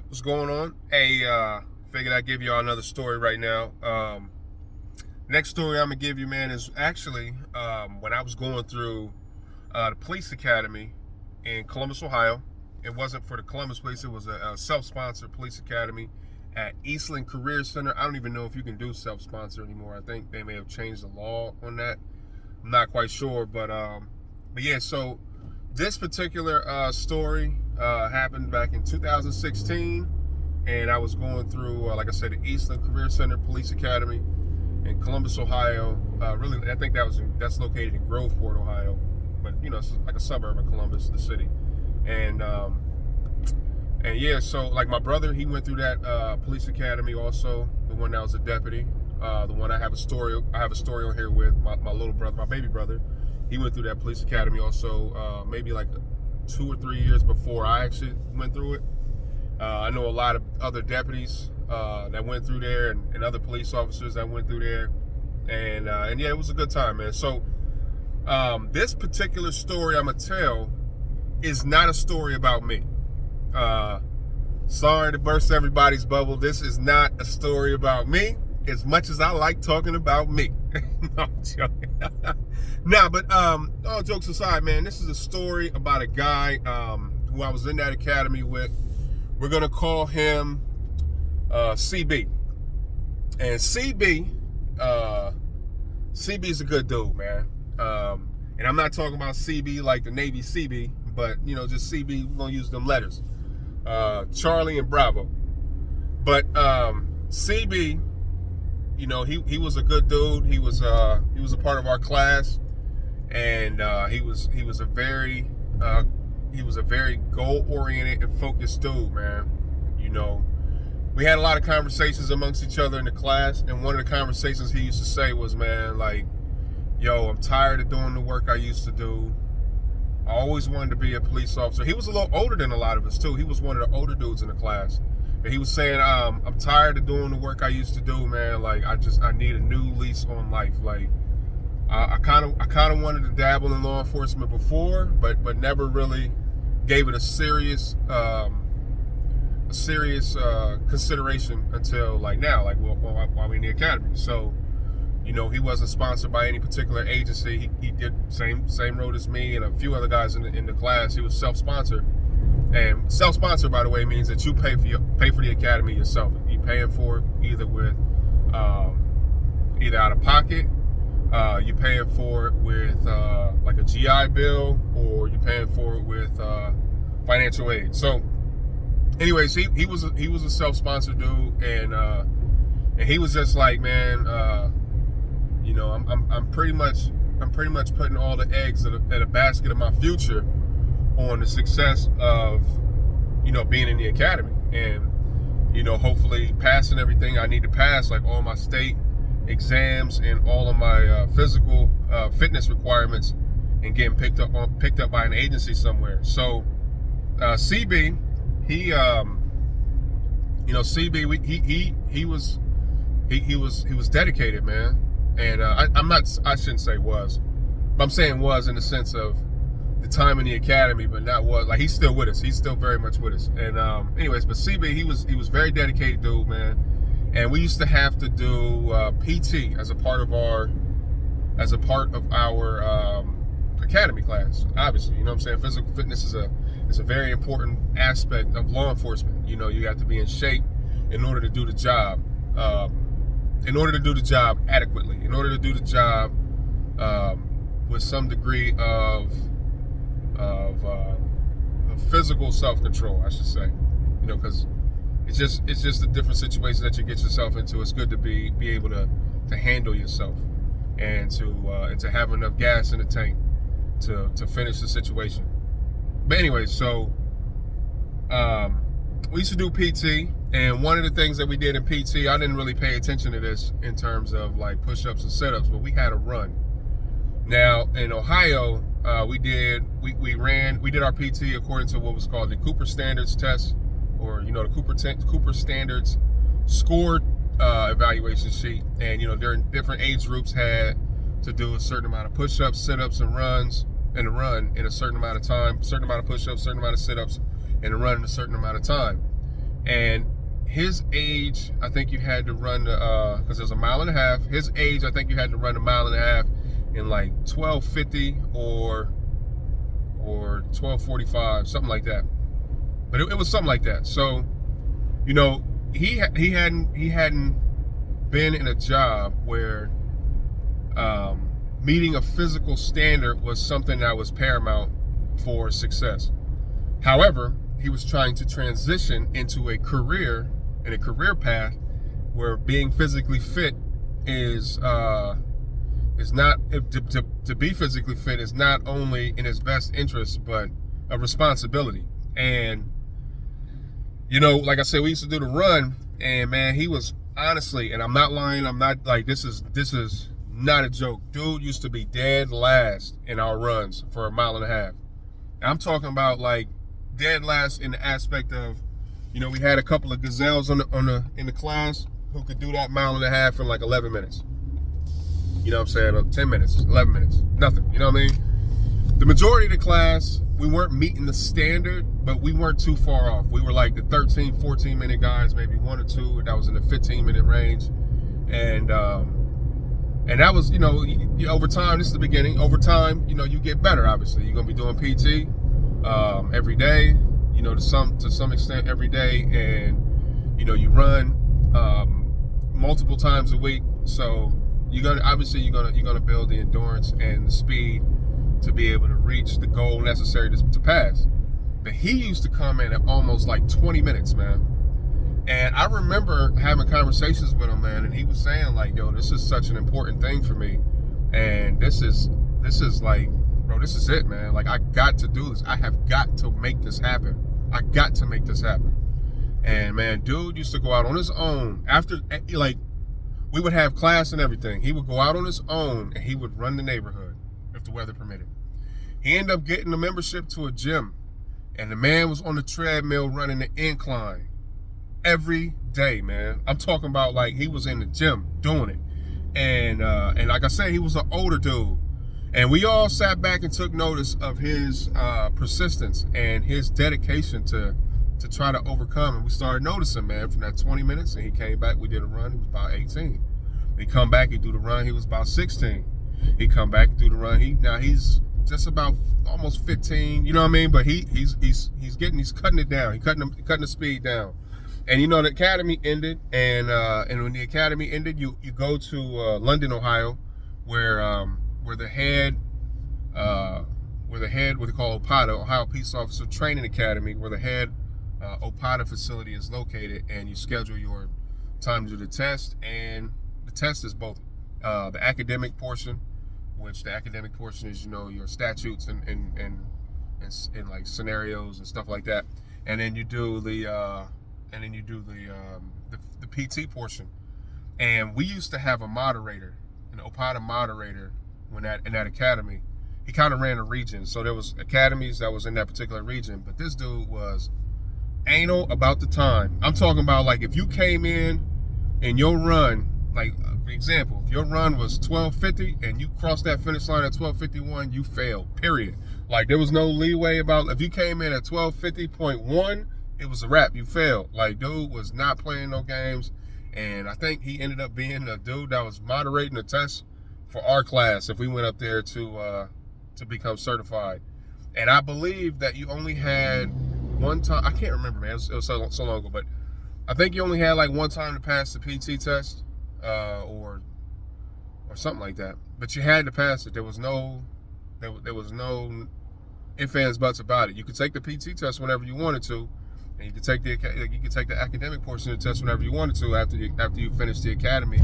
What's going on? Hey, figured I'd give y'all another story right now. Next story I'm gonna give you, man, is actually when I was going through the police academy in Columbus, Ohio. It wasn't for the Columbus police; it was a self-sponsored police academy at Eastland Career Center. I don't even know if you can do self-sponsor anymore. I think they may have changed the law on that. I'm not quite sure, but yeah. So this particular story happened back in 2016, and I was going through, like I said, the Eastland Career Center Police Academy in Columbus, Ohio. Really, I think that's located in Groveport, Ohio, but it's like a suburb of Columbus, the city. And yeah, so like my brother, he went through that police academy also, the one that was a deputy. The one I have a story on here with my little brother, my baby brother. He went through that police academy also, maybe like 2 or 3 years before I actually went through it. I know a lot of other deputies that went through there, and other police officers that went through there, and yeah, it was a good time, man. So this particular story I'm gonna tell is not a story about me. Sorry to burst everybody's bubble. This is not a story about me, as much as I like talking about me. No, I'm joking. Nah, but all jokes aside, man, this is a story about a guy who I was in that academy with. We're gonna call him CB. And CB is a good dude, man. And I'm not talking about CB like the Navy CB, but just CB. We're gonna use them letters, Charlie and Bravo. But CB, he was a good dude. He was a part of our class, and he was a very goal-oriented and focused dude, man. We had a lot of conversations amongst each other in the class, and one of the conversations he used to say was, man, like, yo, I'm tired of doing the work I used to do. I always wanted to be a police officer. He was a little older than a lot of us, too. He was one of the older dudes in the class. And he was saying, I'm tired of doing the work I used to do, man. Like, I need a new lease on life. Like, I kind of wanted to dabble in law enforcement before, but never really gave it a serious consideration until like now, like while we're in the academy. So, he wasn't sponsored by any particular agency. He did same road as me and a few other guys in the class. He was self-sponsored. And self-sponsored, by the way, means that you pay for the academy yourself. You paying for it either out of pocket. You paying for it with like a GI Bill, or you paying for it with financial aid. So, anyways, he was a self-sponsored dude, and he was just like, man, I'm pretty much putting all the eggs at a basket of my future on the success of being in the academy, and hopefully passing everything I need to pass, like all my state exams and all of my physical fitness requirements, and getting picked up by an agency somewhere. So CB, he was dedicated, man. And I shouldn't say was, but I'm saying was in the sense of the time in the academy, but not was. Like, he's still with us. He's still very much with us. And anyways, but CB, he was very dedicated dude, man. And we used to have to do PT as a part of our academy class. Obviously, what I'm saying. Physical fitness is a very important aspect of law enforcement. You have to be in shape in order to do the job. In order to do the job adequately. In order to do the job with some degree of physical self-control, I should say. Because it's just a different situation that you get yourself into. It's good to be able to handle yourself, and to have enough gas in the tank to finish the situation. But anyway, so we used to do PT, and one of the things that we did in PT, I didn't really pay attention to this in terms of like push-ups and sit-ups, but we had a run. Now in Ohio, we did our PT according to what was called the Cooper Standards test, or the Cooper Standards score evaluation sheet. And during different age groups had to do a certain amount of push-ups, sit-ups, and runs, and a run in a certain amount of time, certain amount of push-ups, certain amount of sit-ups, and a run in a certain amount of time. And his age, I think you had to run, because there's a mile and a half. His age, I think you had to run a mile and a half in like 12:50 or 12:45, something like that. But it was something like that. So, you know, he hadn't been in a job where meeting a physical standard was something that was paramount for success. However, he was trying to transition into a career path where being physically fit is not to be physically fit is not only in his best interest but a responsibility. And you know, like I said, we used to do the run, and man, he was honestly, and I'm not lying, I'm not like this is not a joke. Dude used to be dead last in our runs for a mile and a half. I'm talking about like dead last in the aspect of, you know, we had a couple of gazelles in the class who could do that mile and a half in like 11 minutes. You know what I'm saying? 10 minutes, 11 minutes, nothing. You know what I mean? The majority of the class, we weren't meeting the standard, but we weren't too far off. We were like the 13, 14-minute guys, maybe one or two that was in the 15-minute range. And that was, you know, over time, this is the beginning. Over time, you know, you get better, obviously. You're going to be doing PT every day, you know, to some extent every day. And, you know, you run multiple times a week. So you're gonna build the endurance and the speed to be able to reach the goal necessary to pass. But he used to come in at almost like 20 minutes, man. And I remember having conversations with him, man, and he was saying like, yo, this is such an important thing for me. And this is like, bro, this is it, man. Like, I got to do this. I have got to make this happen. I got to make this happen. And man, dude used to go out on his own after, like, we would have class and everything. He would go out on his own and he would run the neighborhood if the weather permitted. He ended up getting a membership to a gym, and the man was on the treadmill running the incline every day, man. I'm talking about like he was in the gym doing it. And like I said, he was an older dude. And we all sat back and took notice of his persistence and his dedication to try to overcome. And we started noticing, man, from that 20 minutes, and he came back, we did a run, he was about 18. He come back, he do the run, he was about 16. He come back, do the run, he's just about almost 15, you know what I mean? But he's cutting it down. He's cutting the speed down. And you know, the academy ended, and when the academy ended, you go to London, Ohio, where the head what they call OPATA, Ohio Peace Officer Training Academy, where the head OPATA facility is located, and you schedule your time to do the test. And the test is both the academic portion, which the academic portion is, you know, your statutes and like scenarios and stuff like that, and then you do the PT portion. And we used to have a moderator, an OPATA moderator, in that academy. He kind of ran a region, so there was academies that was in that particular region, but this dude was anal about the time. I'm talking about, like, if you came in your run, like, for example, if your run was 12:50 and you crossed that finish line at 12:51, you failed, period. Like, there was no leeway about, if you came in at 12:50.1, it was a wrap, you failed. Like, dude was not playing no games. And I think he ended up being the dude that was moderating the test for our class if we went up there to become certified. And I believe that you only had one time, I can't remember, man, it was so long ago, but I think you only had like one time to pass the PT test, or something like that. But you had to pass it. There was no ifs, ands, buts about it. You could take the PT test whenever you wanted to, and you could take the academic portion of the test whenever you wanted to after you finish the academy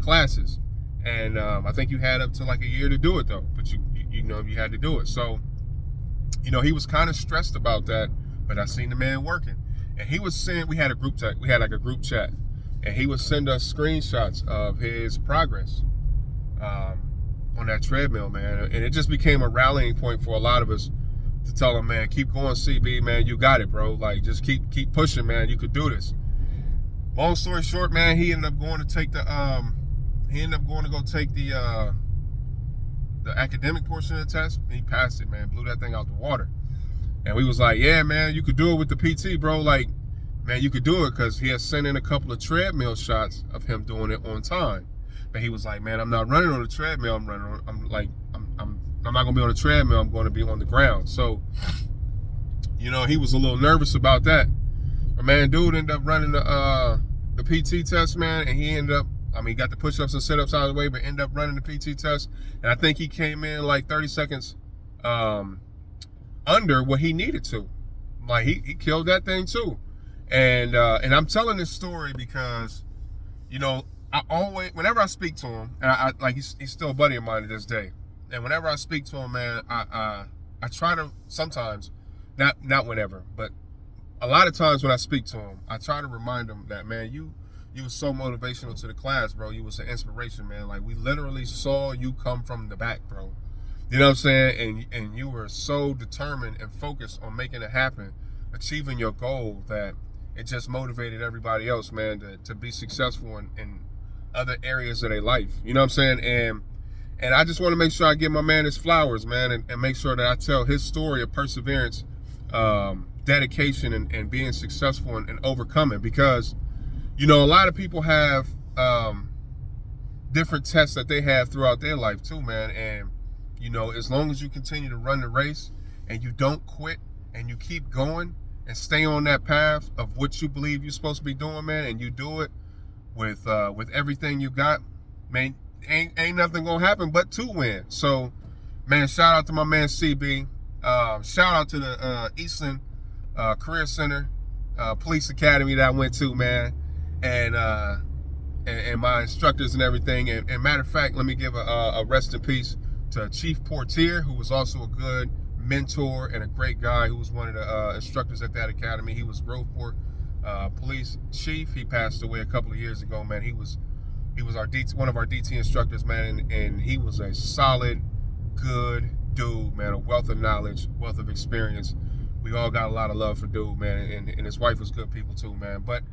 classes. And I think you had up to like a year to do it though, but you know, you had to do it. So, you know, he was kind of stressed about that, but I seen the man working. And he was saying, we had like a group chat, and he would send us screenshots of his progress on that treadmill, man. And it just became a rallying point for a lot of us to tell him, man, keep going, CB, man, you got it, bro. Like, just keep pushing, man. You could do this. Long story short, man, he ended up going to go take the academic portion of the test. And he passed it, man. Blew that thing out the water. And we was like, yeah, man, you could do it with the PT, bro. Like, man, you could do it because he had sent in a couple of treadmill shots of him doing it on time. But he was like, man, I'm not running on the treadmill. I'm not gonna be on the treadmill. I'm going to be on the ground. So, you know, he was a little nervous about that. But man, dude ended up running the PT test, man, and he ended up, I mean, he got the push-ups and sit-ups out of the way, but ended up running the PT test. And I think he came in like 30 seconds under what he needed to. Like he killed that thing too. And I'm telling this story because, you know, I always, whenever I speak to him, and I like he's still a buddy of mine to this day. And whenever I speak to him, man, I try to sometimes, not whenever, but a lot of times when I speak to him, I try to remind him that, man, you was so motivational to the class, bro. You was an inspiration, man. Like we literally saw you come from the back, bro. You know what I'm saying? And you were so determined and focused on making it happen, achieving your goal, that it just motivated everybody else, man, to be successful in other areas of their life. You know what I'm saying? And I just want to make sure I give my man his flowers, man, and make sure that I tell his story of perseverance, dedication, and being successful and overcoming. Because, you know, a lot of people have different tests that they have throughout their life too, man. And, you know, as long as you continue to run the race and you don't quit and you keep going and stay on that path of what you believe you're supposed to be doing, man, and you do it with everything you got, man, ain't nothing gonna happen but to win. So, man, shout out to my man CB. Shout out to the Eastland Career Center Police Academy that I went to, man, and my instructors and everything. And matter of fact, let me give a rest in peace to Chief Portier, who was also a good mentor and a great guy, who was one of the instructors at that academy. He was Groveport police chief. He passed away a couple of years ago, man. He was our one of our DT instructors, man, and he was a solid, good dude, man, a wealth of knowledge, wealth of experience. We all got a lot of love for dude, man, and his wife was good people too, man. But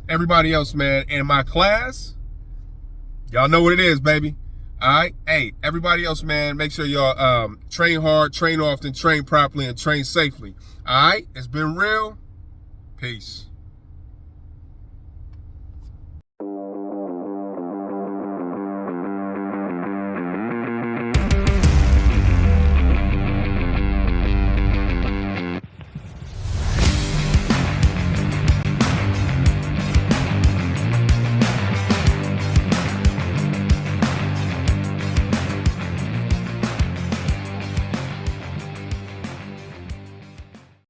everybody else, man, in my class, y'all know what it is, baby. All right, hey, everybody else, man, make sure y'all train hard, train often, train properly, and train safely. All right, it's been real. Peace.